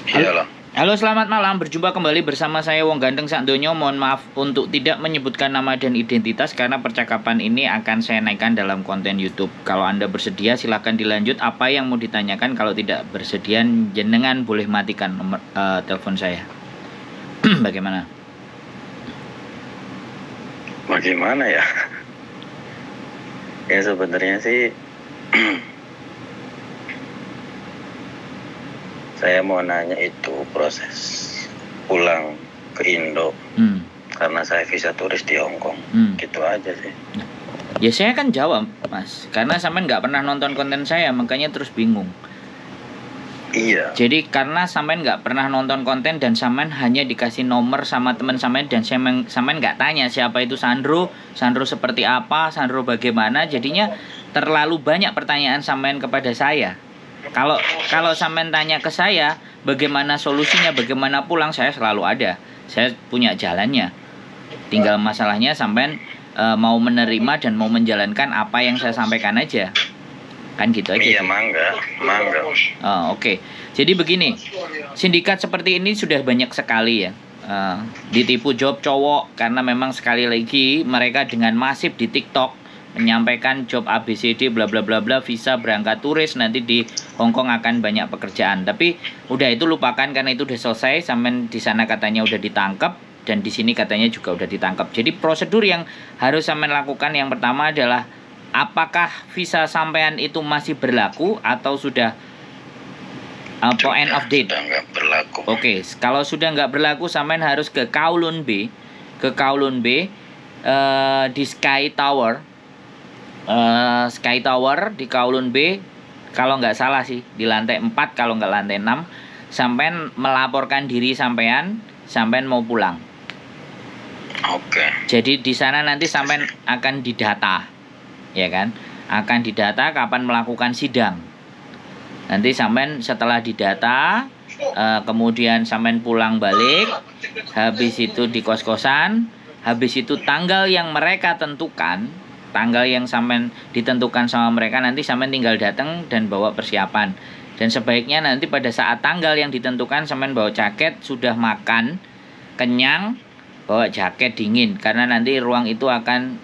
Iyalah. Halo, selamat malam. Berjumpa kembali bersama saya Wong Ganteng Sakdonyo. Mohon maaf untuk tidak menyebutkan nama dan identitas karena percakapan ini akan saya naikkan dalam konten YouTube. Kalau Anda bersedia silahkan dilanjut. Apa yang mau ditanyakan? Kalau tidak bersedia, jenengan boleh matikan nomor telepon saya. Bagaimana? Bagaimana ya? Ya sebenarnya sih saya mau nanya itu proses pulang ke Indo karena saya visa turis di Hong Kong. Gitu aja sih. Ya saya kan jawab, Mas, karena sampean nggak pernah nonton konten saya, makanya terus bingung. Iya. Jadi karena sampean nggak pernah nonton konten dan sampean hanya dikasih nomor sama teman sampean dan sampean nggak tanya siapa itu Sandro seperti apa, Sandro bagaimana, jadinya terlalu banyak pertanyaan sampean kepada saya. Kalau sampean tanya ke saya bagaimana solusinya, bagaimana pulang, saya selalu ada. Saya punya jalannya. Tinggal masalahnya sampean mau menerima dan mau menjalankan apa yang saya sampaikan aja. Kan gitu aja. Iya, mangga. Oh, oke. Jadi begini, sindikat seperti ini sudah banyak sekali ya. Ditipu job cowok karena memang sekali lagi mereka dengan masif di TikTok menyampaikan job ABCD bla bla bla bla, visa berangkat turis, nanti di Hong Kong akan banyak pekerjaan. Tapi udah itu lupakan karena itu udah selesai. Sampai di sana katanya udah ditangkap dan di sini katanya juga udah ditangkap. Jadi prosedur yang harus sampean lakukan yang pertama adalah apakah visa sampean itu masih berlaku atau sudah end of date? Sudah nggak berlaku. Oke, kalau sudah nggak berlaku, sampean harus ke Kowloon B, di Sky Tower di Kowloon B, kalau nggak salah sih di lantai 4 kalau nggak lantai 6, sampean melaporkan diri sampean mau pulang. Oke. Jadi di sana nanti sampean akan didata. Ya kan, akan didata kapan melakukan sidang. Nanti sampean setelah didata, kemudian sampean pulang balik, habis itu di kos-kosan, habis itu tanggal yang mereka tentukan, tanggal yang sampean ditentukan sama mereka, nanti sampean tinggal datang dan bawa persiapan. Dan sebaiknya nanti pada saat tanggal yang ditentukan sampean bawa jaket, sudah makan, kenyang, bawa jaket dingin karena nanti ruang itu akan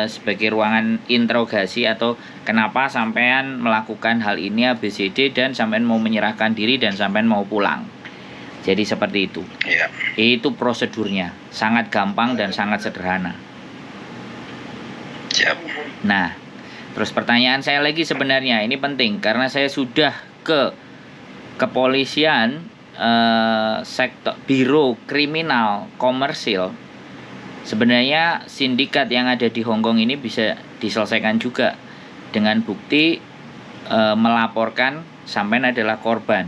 sebagai ruangan interogasi atau kenapa sampean melakukan hal ini ABCD dan sampean mau menyerahkan diri dan sampean mau pulang. Jadi seperti itu. Iya. Itu prosedurnya, sangat gampang dan sangat sederhana. Siap. Nah, terus pertanyaan saya lagi sebenarnya ini penting karena saya sudah ke kepolisian, sektor biro kriminal komersil. Sebenarnya sindikat yang ada di Hong Kong ini bisa diselesaikan juga dengan bukti melaporkan sampean adalah korban.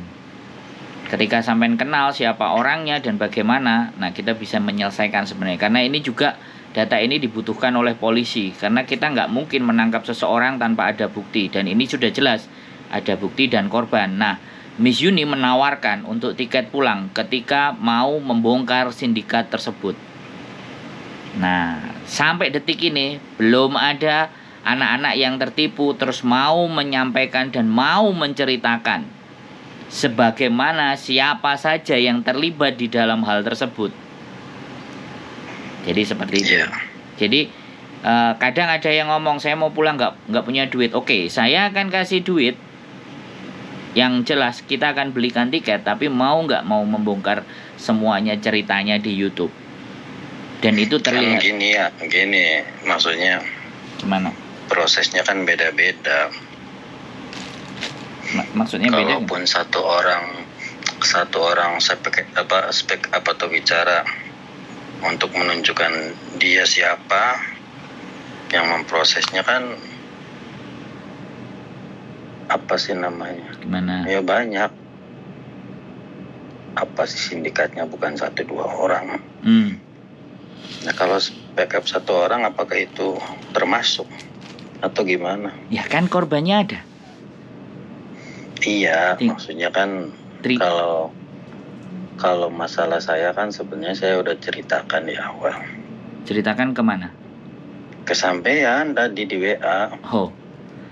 Ketika sampean kenal siapa orangnya dan bagaimana, nah kita bisa menyelesaikan sebenarnya. Karena ini juga data ini dibutuhkan oleh polisi karena kita nggak mungkin menangkap seseorang tanpa ada bukti, dan ini sudah jelas ada bukti dan korban. Nah, Miss Yuni menawarkan untuk tiket pulang ketika mau membongkar sindikat tersebut. Nah, sampai detik ini belum ada anak-anak yang tertipu terus mau menyampaikan dan mau menceritakan sebagaimana siapa saja yang terlibat di dalam hal tersebut. Jadi seperti itu. Yeah. Jadi kadang ada yang ngomong saya mau pulang nggak punya duit. Oke, saya akan kasih duit. Yang jelas kita akan belikan tiket, tapi mau nggak mau membongkar semuanya ceritanya di YouTube. Dan itu terlihat. Gini, maksudnya. Gimana? Prosesnya kan beda-beda. Maksudnya beda. Kalaupun satu orang spek apa tuh bicara untuk menunjukkan dia siapa yang memprosesnya kan. Apa sih namanya? Gimana? Ya banyak. Apa sih sindikatnya bukan 1-2 orang? Nah kalau backup 1 orang apakah itu termasuk atau gimana? Ya kan korbannya ada. Iya, maksudnya kan kalau masalah saya kan sebenarnya saya udah ceritakan di awal. Ceritakan kemana? Kesampaian tadi di WA. Oh,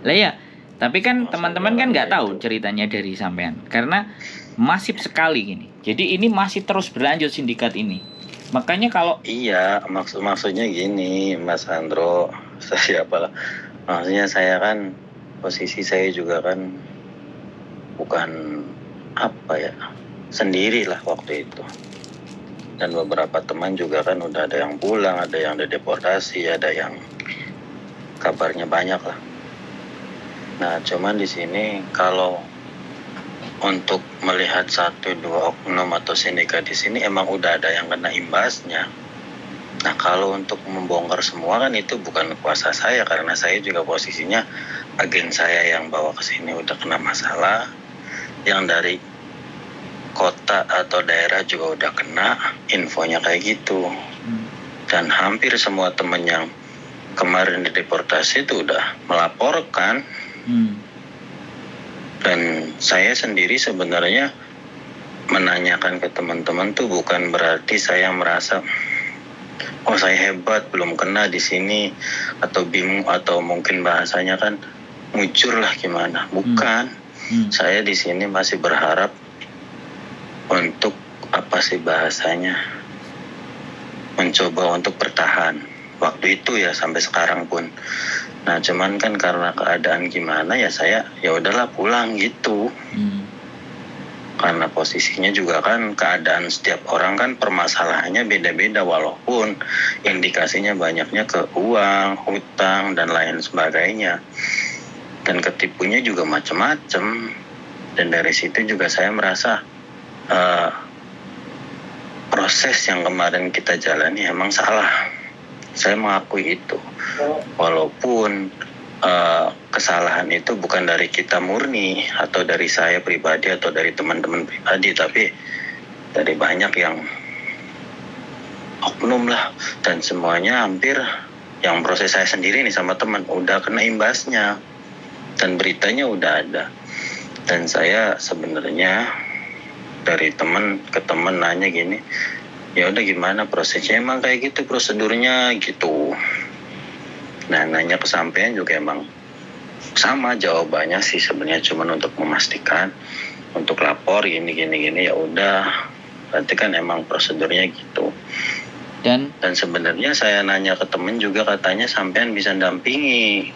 lah ya. Tapi kan teman-teman kan nggak tahu itu. ceritanya dari sampean karena masif sekali gini. Jadi ini masih terus berlanjut sindikat ini. Makanya kalau Iya, maksudnya gini, Mas Andro, siapa lah? Maksudnya saya kan posisi saya juga kan bukan apa ya, sendirilah waktu itu. Dan beberapa teman juga kan udah ada yang pulang, ada yang dideportasi, ada yang kabarnya banyak lah. Nah, cuman di sini kalau untuk melihat 1-2 oknum atau sindikat di sini emang udah ada yang kena imbasnya. Nah, kalau untuk membongkar semua kan itu bukan kuasa saya karena saya juga posisinya agen saya yang bawa ke sini udah kena masalah, yang dari kota atau daerah juga udah kena, infonya kayak gitu. Dan hampir semua teman yang kemarin dideportasi itu udah melaporkan. Dan saya sendiri sebenarnya menanyakan ke teman-teman tuh bukan berarti saya merasa oh saya hebat belum kena di sini atau bingung atau mungkin bahasanya kan mujur lah gimana. Bukan. Saya di sini masih berharap untuk apa sih bahasanya, mencoba untuk bertahan waktu itu ya sampai sekarang pun. Nah cuman kan karena keadaan gimana ya saya ya udahlah pulang gitu. Karena posisinya juga kan keadaan setiap orang kan permasalahannya beda-beda walaupun indikasinya banyaknya ke uang, hutang dan lain sebagainya. Dan ketipunya juga macam-macam. Dan dari situ juga saya merasa proses yang kemarin kita jalani emang salah. Saya mengakui itu. Walaupun kesalahan itu bukan dari kita murni atau dari saya pribadi atau dari teman-teman pribadi, tapi dari banyak yang oknum lah. Dan semuanya hampir yang proses saya sendiri nih sama teman udah kena imbasnya dan beritanya udah ada. Dan saya sebenarnya dari teman ke teman nanya gini, ya udah gimana prosesnya, emang kayak gitu prosedurnya gitu. Nah nanya kesampaian juga emang sama jawabannya sih sebenarnya cuman untuk memastikan untuk lapor gini ya udah berarti kan emang prosedurnya gitu. Dan sebenarnya saya nanya ke temen juga katanya sampean bisa dampingi.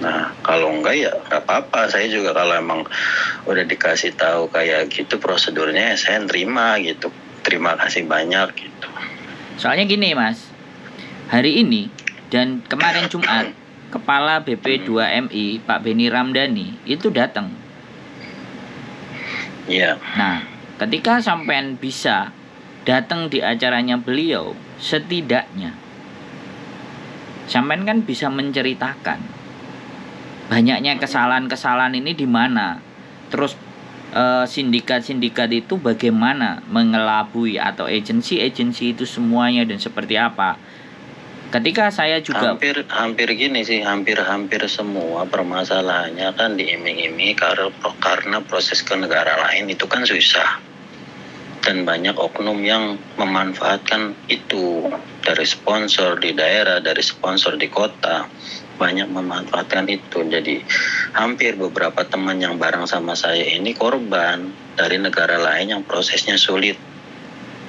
Nah kalau enggak ya nggak apa-apa, saya juga kalau emang udah dikasih tahu kayak gitu prosedurnya ya saya nerima gitu. Terima kasih banyak gitu. Soalnya gini Mas, hari ini dan kemarin Jumat Kepala BP2MI Pak Beni Ramdhani itu datang. Iya. Nah, ketika sampean bisa datang di acaranya beliau, setidaknya sampean kan bisa menceritakan banyaknya kesalahan-kesalahan ini di mana, terus sindikat-sindikat itu bagaimana mengelabui atau agensi-agensi itu semuanya dan seperti apa. Ketika saya juga hampir gini sih, hampir semua permasalahannya kan diiming-imingi karena proses ke negara lain itu kan susah. Dan banyak oknum yang memanfaatkan itu, dari sponsor di daerah, dari sponsor di kota, banyak memanfaatkan itu. Jadi hampir beberapa teman yang bareng sama saya ini korban dari negara lain yang prosesnya sulit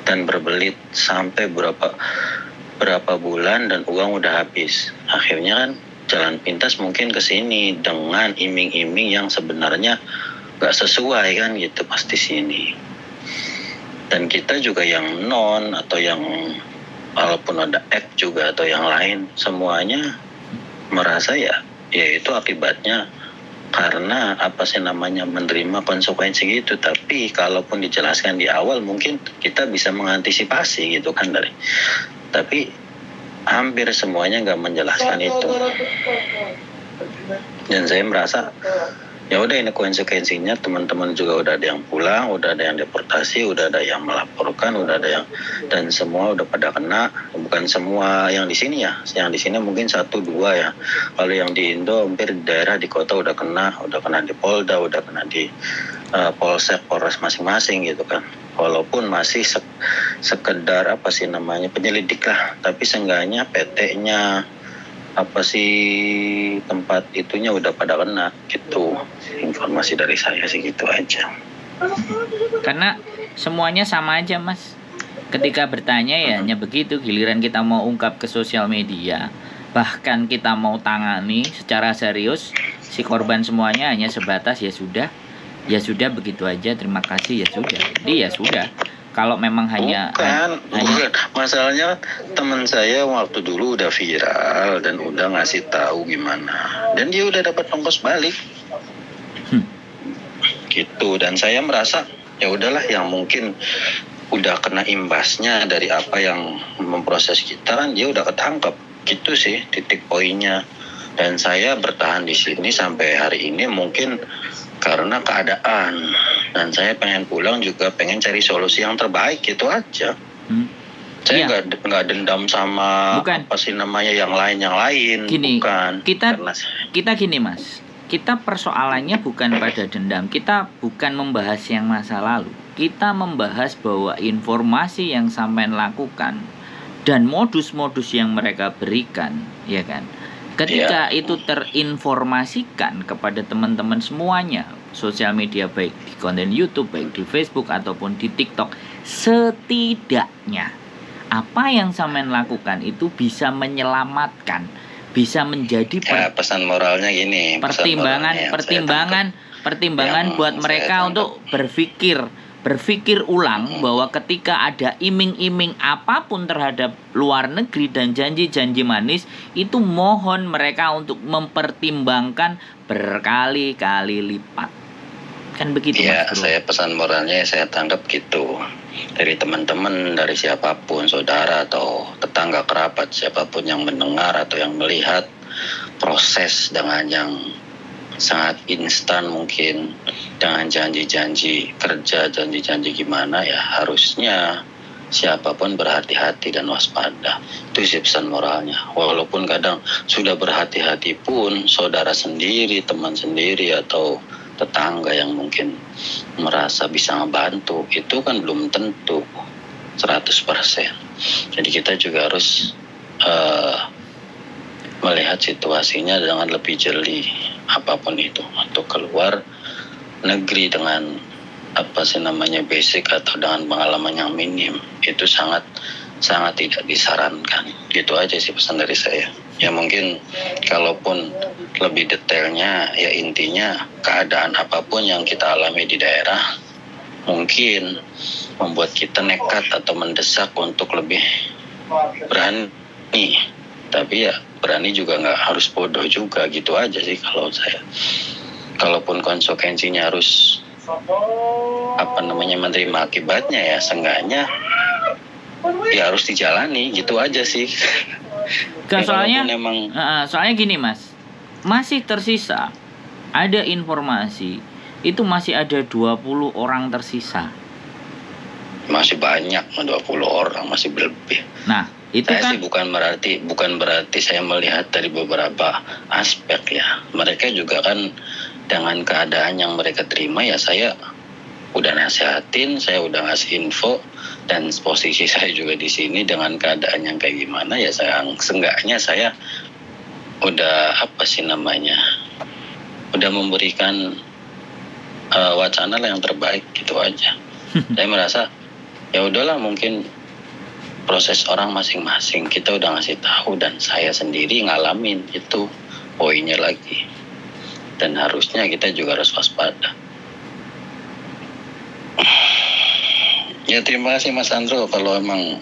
dan berbelit sampai berapa bulan dan uang udah habis. Akhirnya kan jalan pintas mungkin ke sini dengan iming-iming yang sebenarnya gak sesuai kan gitu pas di sini. Dan kita juga yang non atau yang walaupun ada app juga atau yang lain semuanya merasa ya itu akibatnya karena apa sih namanya menerima konsekuensi gitu. Tapi kalaupun dijelaskan di awal mungkin kita bisa mengantisipasi gitu kan tapi hampir semuanya nggak menjelaskan itu. Dan saya merasa ya udah ini konsekuensinya, teman-teman juga udah ada yang pulang, udah ada yang deportasi, udah ada yang melaporkan, udah ada yang dan semua udah pada kena. Bukan semua yang di sini ya, yang di sini mungkin 1-2 ya. Kalau yang di Indo hampir di daerah di kota udah kena di Polda, udah kena di Polsek, Polres masing-masing gitu kan. Walaupun masih sekedar apa sih namanya penyelidik lah, tapi seenggaknya PT-nya apa sih tempat itunya udah pada kena gitu. Informasi dari saya sih gitu aja. Karena semuanya sama aja, Mas. Ketika bertanya ya hanya begitu, giliran kita mau ungkap ke sosial media, bahkan kita mau tangani secara serius, si korban semuanya hanya sebatas ya sudah begitu aja, terima kasih ya sudah. Jadi ya sudah. Kalau memang hanya bukan. Masalahnya teman saya waktu dulu udah viral dan udah ngasih tahu gimana, dan dia udah dapat ongkos balik. Gitu, dan saya merasa ya udahlah, yang mungkin udah kena imbasnya dari apa yang memproses kita kan dia udah ketangkep gitu sih titik poinnya. Dan saya bertahan di sini sampai hari ini mungkin karena keadaan, dan saya pengen pulang juga pengen cari solusi yang terbaik gitu aja. Saya nggak dendam sama bukan. apa sih namanya yang lain gini, bukan. Kita gini Mas, kita persoalannya bukan pada dendam, kita bukan membahas yang masa lalu, kita membahas bahwa informasi yang sampean lakukan dan modus-modus yang mereka berikan, ya kan, ketika itu terinformasikan kepada teman-teman semuanya, sosial media baik di konten YouTube, baik di Facebook ataupun di TikTok, setidaknya apa yang sampean lakukan itu bisa menyelamatkan, bisa menjadi pesan moralnya gini, pertimbangan buat mereka untuk berpikir ulang bahwa ketika ada iming-iming apapun terhadap luar negeri dan janji-janji manis, itu mohon mereka untuk mempertimbangkan berkali-kali lipat. Kan begitu ya, Mas Bro? Saya pesan moralnya saya tangkap gitu dari teman-teman, dari siapapun, saudara atau tetangga kerabat, siapapun yang mendengar atau yang melihat proses dengan yang sangat instan mungkin, dengan janji-janji kerja, janji-janji gimana, ya harusnya siapapun berhati-hati dan waspada. Itu sih pesan moralnya. Walaupun kadang sudah berhati-hati pun saudara sendiri, teman sendiri atau tetangga yang mungkin merasa bisa ngebantu, itu kan belum tentu 100%. Jadi kita juga harus melihat situasinya dengan lebih jeli, apapun itu, untuk keluar negeri dengan apa sih namanya basic atau dengan pengalaman yang minim, itu sangat tidak disarankan. Gitu aja sih pesan dari saya. Ya mungkin kalaupun lebih detailnya, ya intinya keadaan apapun yang kita alami di daerah mungkin membuat kita nekat atau mendesak untuk lebih berani. Tapi ya berani juga nggak harus bodoh juga, gitu aja sih kalau saya. Kalaupun konsekuensinya harus menerima akibatnya, ya seenggaknya ya harus dijalani, gitu aja sih. Soalnya gini Mas, masih tersisa ada informasi itu masih ada 20 orang tersisa. Masih banyak, 20 orang masih berlebih. Nah, itu saya kan sih bukan berarti saya melihat dari beberapa aspek ya. Mereka juga kan dengan keadaan yang mereka terima, ya saya udah nasihatin, saya udah ngasih info, dan posisi saya juga di sini dengan keadaan yang kayak gimana, ya saya seenggaknya saya udah udah memberikan wacana lah yang terbaik, gitu aja. Saya merasa ya udahlah, mungkin proses orang masing-masing, kita udah ngasih tahu, dan saya sendiri ngalamin, itu poinnya lagi. Dan harusnya kita juga harus waspada. Ya terima kasih Mas Andro, kalau emang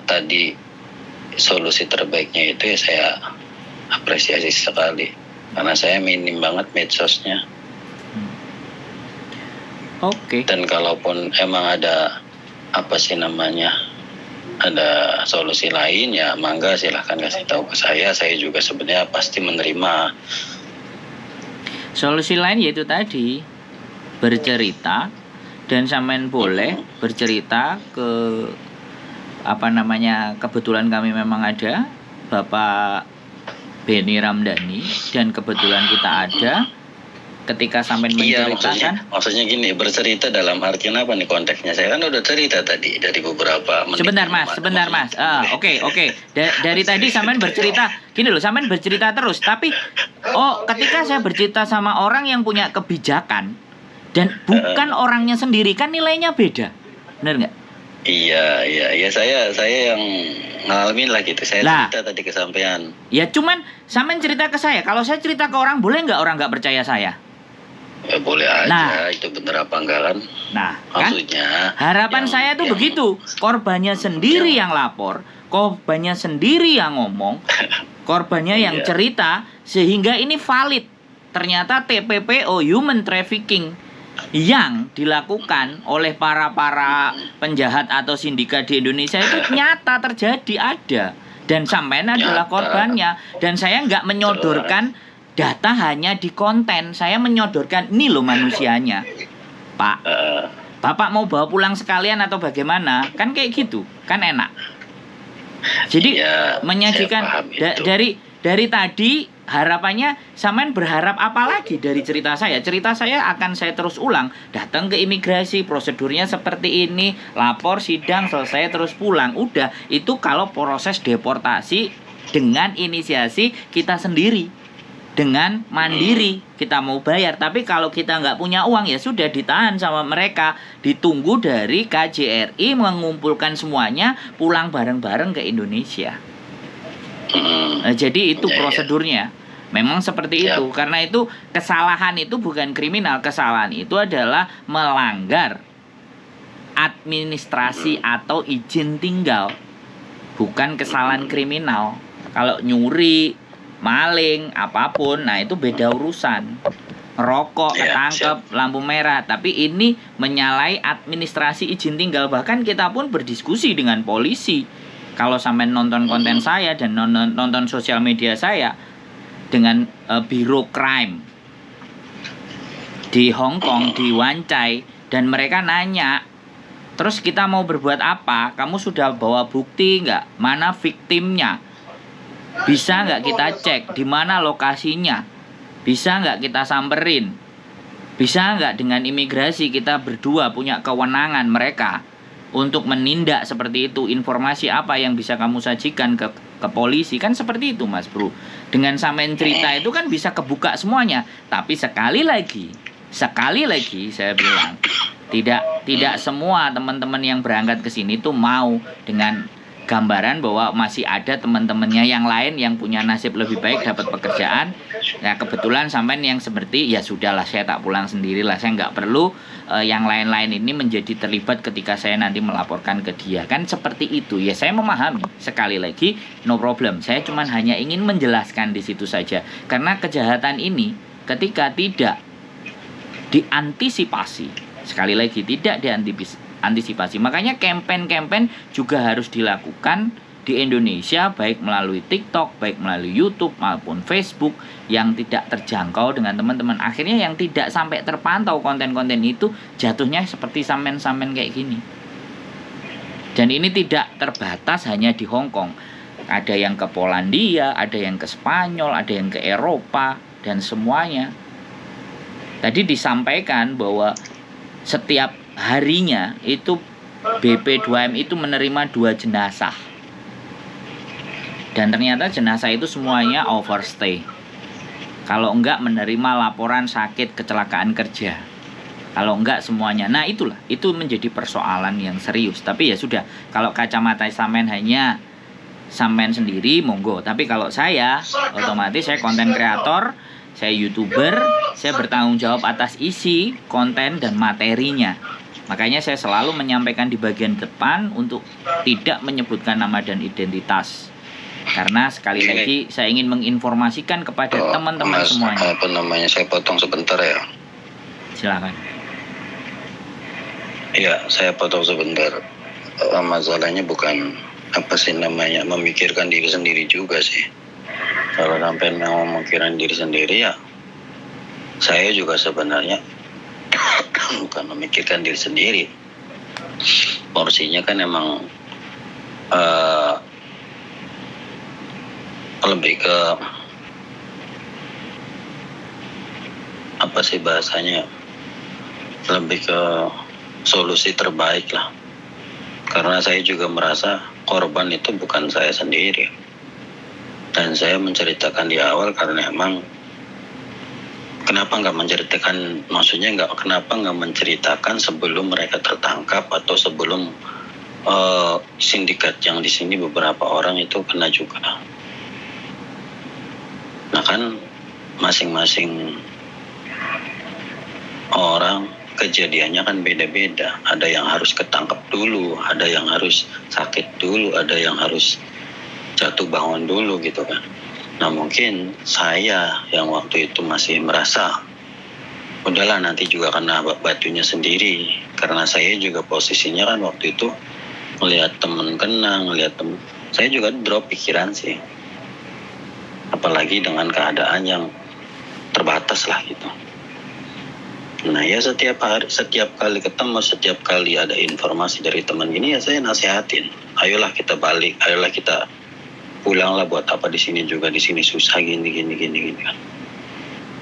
tadi solusi terbaiknya itu ya saya apresiasi sekali, karena saya minim banget medsosnya. Oke. Dan kalaupun emang ada ada solusi lain, ya mangga silahkan kasih tahu ke saya juga sebenarnya pasti menerima. Solusi lain yaitu tadi bercerita, dan sampean boleh bercerita ke kebetulan kami memang ada Bapak Beni Ramdhani, dan kebetulan kita ada ketika sampean Iya, menceritakan. maksudnya gini, bercerita dalam artian apa nih konteksnya? Saya kan udah cerita tadi dari beberapa menit. Sebentar mas. Oke. Dari tadi sampean bercerita, gini loh, sampean bercerita terus. Tapi, ketika saya bercerita sama orang yang punya kebijakan dan bukan orangnya sendiri, kan nilainya beda, benar nggak? Iya, saya yang ngalamin lah gitu. Saya cerita tadi ke sampean. Ya cuman sampean cerita ke saya. Kalau saya cerita ke orang, boleh nggak orang nggak percaya saya? Ya, boleh aja, itu bener apa enggak kan? Nah, maksudnya kan harapan saya tuh begitu. Korbannya sendiri yang lapor, korbannya sendiri yang ngomong, korbannya yang cerita, sehingga ini valid. Ternyata TPPO, human trafficking, yang dilakukan oleh para penjahat atau sindikat di Indonesia itu nyata terjadi, ada. Dan sampean adalah korbannya. Dan saya nggak menyodorkan data hanya di konten, saya menyodorkan ini loh manusianya, Pak. Bapak mau bawa pulang sekalian atau bagaimana? Kan kayak gitu, kan enak. Jadi menyajikan dari tadi harapannya sampean berharap apa lagi dari cerita saya? Cerita saya akan saya terus ulang. Datang ke imigrasi, prosedurnya seperti ini, lapor, sidang, selesai terus pulang. Udah, itu kalau proses deportasi dengan inisiasi kita sendiri. Dengan mandiri kita mau bayar. Tapi kalau kita nggak punya uang, ya sudah ditahan sama mereka. Ditunggu dari KJRI mengumpulkan semuanya, pulang bareng-bareng ke Indonesia. Nah, jadi itu prosedurnya. Memang seperti itu. Karena itu kesalahan itu bukan kriminal. Kesalahan itu adalah melanggar administrasi atau izin tinggal. Bukan kesalahan kriminal. Kalau nyuri, maling, apapun, nah itu beda urusan. Rokok, ketangkep, lampu merah. Tapi ini menyalahi administrasi izin tinggal. Bahkan kita pun berdiskusi dengan polisi. Kalau sampai nonton konten saya dan nonton sosial media saya, dengan Biro Crime di Hong Kong, di Wan Chai, dan mereka nanya, terus kita mau berbuat apa? Kamu sudah bawa bukti nggak? Mana viktimnya? Bisa nggak kita cek di mana lokasinya? Bisa nggak kita samperin? Bisa nggak dengan imigrasi kita berdua punya kewenangan mereka untuk menindak seperti itu? Informasi apa yang bisa kamu sajikan ke polisi? Kan seperti itu, Mas Bro. Dengan sampein cerita itu kan bisa kebuka semuanya. Tapi sekali lagi saya bilang, tidak semua teman-teman yang berangkat ke sini tuh mau dengan gambaran bahwa masih ada teman-temannya yang lain yang punya nasib lebih baik dapat pekerjaan. Ya kebetulan sampean yang seperti, ya sudahlah saya tak pulang sendirilah, saya nggak perlu yang lain-lain ini menjadi terlibat ketika saya nanti melaporkan ke dia. Kan seperti itu. Ya saya memahami. Sekali lagi no problem. Saya cuma hanya ingin menjelaskan di situ saja. Karena kejahatan ini ketika tidak diantisipasi, sekali lagi tidak diantisipasi, makanya campaign juga harus dilakukan di Indonesia, baik melalui TikTok, baik melalui YouTube maupun Facebook, yang tidak terjangkau dengan teman-teman. Akhirnya yang tidak sampai terpantau konten-konten itu jatuhnya seperti samen-samen kayak gini. Dan ini tidak terbatas hanya di Hong Kong. Ada yang ke Polandia, ada yang ke Spanyol, ada yang ke Eropa, dan semuanya. Tadi disampaikan bahwa setiap harinya itu BP2M itu menerima 2 jenazah. Dan ternyata jenazah itu semuanya overstay. Kalau enggak menerima laporan sakit kecelakaan kerja. Kalau enggak semuanya. Nah itulah, itu menjadi persoalan yang serius. Tapi ya sudah, kalau kacamata sampean hanya sampean sendiri, monggo. Tapi kalau saya, otomatis saya konten kreator, saya YouTuber, saya bertanggung jawab atas isi, konten, dan materinya. Makanya saya selalu menyampaikan di bagian depan untuk tidak menyebutkan nama dan identitas. Karena sekali lagi saya ingin menginformasikan kepada teman-teman semuanya. Saya potong sebentar ya. Silakan. Ya, saya potong sebentar. Masalahnya bukan memikirkan diri sendiri juga sih. Kalau sampai mau memikirkan diri sendiri, ya saya juga sebenarnya bukan memikirkan diri sendiri. Porsinya kan emang lebih ke apa sih bahasanya, lebih ke solusi terbaik lah. Karena saya juga merasa korban itu bukan saya sendiri. Dan saya menceritakan di awal karena emang kenapa nggak menceritakan, maksudnya kenapa nggak menceritakan sebelum mereka tertangkap atau sebelum sindikat yang di sini beberapa orang itu kena juga. Nah kan masing-masing orang kejadiannya kan beda-beda. Ada yang harus ketangkep dulu, ada yang harus sakit dulu, ada yang harus jatuh bangun dulu gitu kan. Nah mungkin saya yang waktu itu masih merasa udahlah nanti juga kena batunya sendiri, karena saya juga posisinya kan waktu itu ngelihat temen kena, saya juga drop pikiran sih, apalagi dengan keadaan yang terbatas lah gitu. Nah ya setiap kali ketemu, setiap kali ada informasi dari teman gini ya saya nasihatin, ayolah kita balik, ayolah kita pulanglah, buat apa di sini juga, di sini susah gini kan.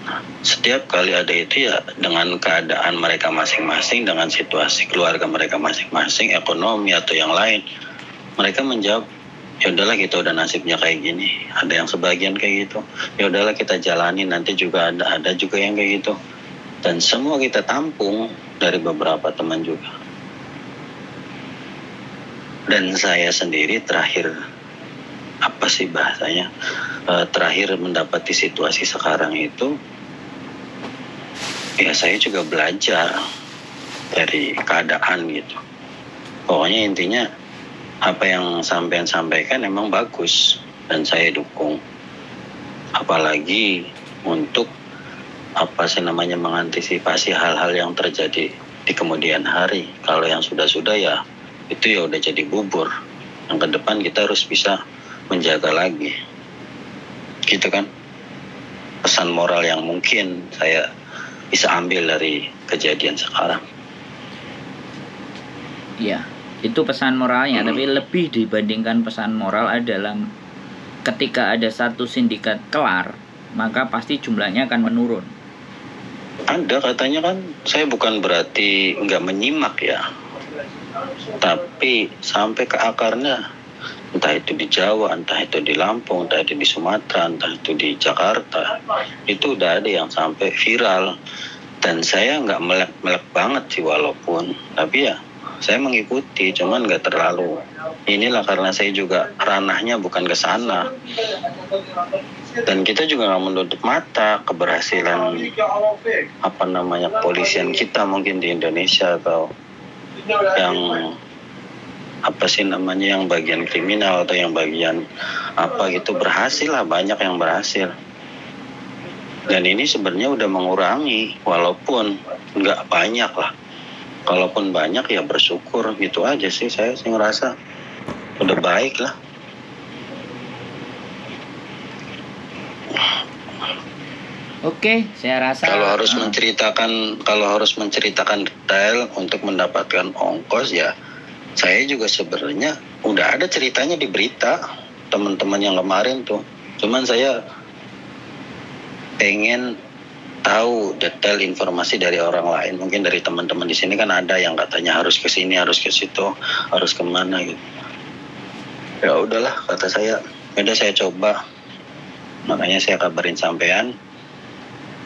Nah, setiap kali ada itu ya dengan keadaan mereka masing-masing, dengan situasi keluarga mereka masing-masing, ekonomi atau yang lain, mereka menjawab ya udahlah kita udah nasibnya kayak gini. Ada yang sebagian kayak gitu, ya udahlah kita jalani, nanti juga ada juga yang kayak gitu. Dan semua kita tampung dari beberapa teman juga. Dan saya sendiri terakhir apa sih bahasanya, terakhir mendapati situasi sekarang itu ya saya juga belajar dari keadaan gitu. Pokoknya intinya apa yang sampean sampaikan emang bagus dan saya dukung, apalagi untuk apa sih namanya, mengantisipasi hal-hal yang terjadi di kemudian hari. Kalau yang sudah ya itu ya udah jadi bubur, yang ke depan kita harus bisa menjaga lagi gitu kan. Pesan moral yang mungkin saya bisa ambil dari kejadian sekarang. Ya, itu pesan moralnya, tapi lebih dibandingkan pesan moral adalah ketika ada satu sindikat kelar, maka pasti jumlahnya akan menurun. Ada katanya kan, saya bukan berarti nggak menyimak ya, tapi sampai ke akarnya, entah itu di Jawa, entah itu di Lampung, entah itu di Sumatera, entah itu di Jakarta, itu udah ada yang sampai viral. Dan saya nggak melek banget sih walaupun, tapi ya saya mengikuti, cuman nggak terlalu. Inilah karena saya juga ranahnya bukan ke sana. Dan kita juga nggak menutup mata keberhasilan kepolisian kita mungkin di Indonesia, atau yang yang bagian kriminal atau yang bagian berhasil lah, banyak yang berhasil. Dan ini sebenarnya udah mengurangi, walaupun nggak banyak lah. Kalaupun banyak ya bersyukur gitu aja sih, saya sih ngerasa udah baik lah. Oke, saya rasa kalau harus menceritakan detail untuk mendapatkan ongkos ya, saya juga sebenarnya udah ada ceritanya di berita teman-teman yang kemarin tuh. Cuman saya pengen tahu detail informasi dari orang lain, mungkin dari teman-teman di sini kan ada yang katanya harus ke sini, harus ke situ, harus kemana gitu. Ya udahlah, kata saya, udah saya coba. Makanya saya kabarin sampean.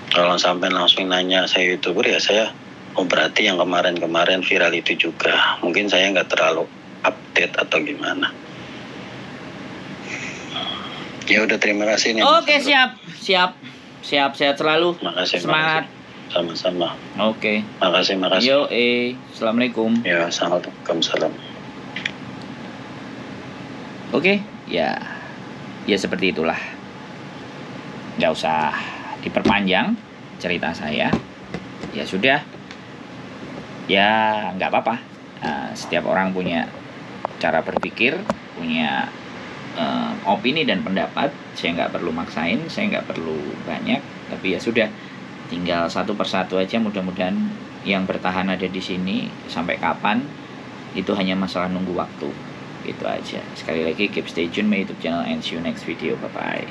Kalau sampean langsung nanya saya YouTuber ya saya, berarti yang kemarin-kemarin viral itu juga. Mungkin saya nggak terlalu update atau gimana. Ya udah, terima kasih nih. Oke, siap, sehat selalu. Makasih, semangat. Sama-sama. Oke. Makasih. Yo, assalamualaikum. Ya, Waalaikumsalam. Oke, ya seperti itulah. Nggak usah diperpanjang cerita saya. Ya sudah. Ya nggak apa-apa. Setiap orang punya cara berpikir, punya opini dan pendapat. Saya nggak perlu maksain, saya nggak perlu banyak. Tapi ya sudah, tinggal satu persatu aja. Mudah-mudahan yang bertahan ada di sini sampai kapan, itu hanya masalah nunggu waktu. Gitu aja. Sekali lagi, keep stay tune my YouTube channel and see you next video. Bye bye.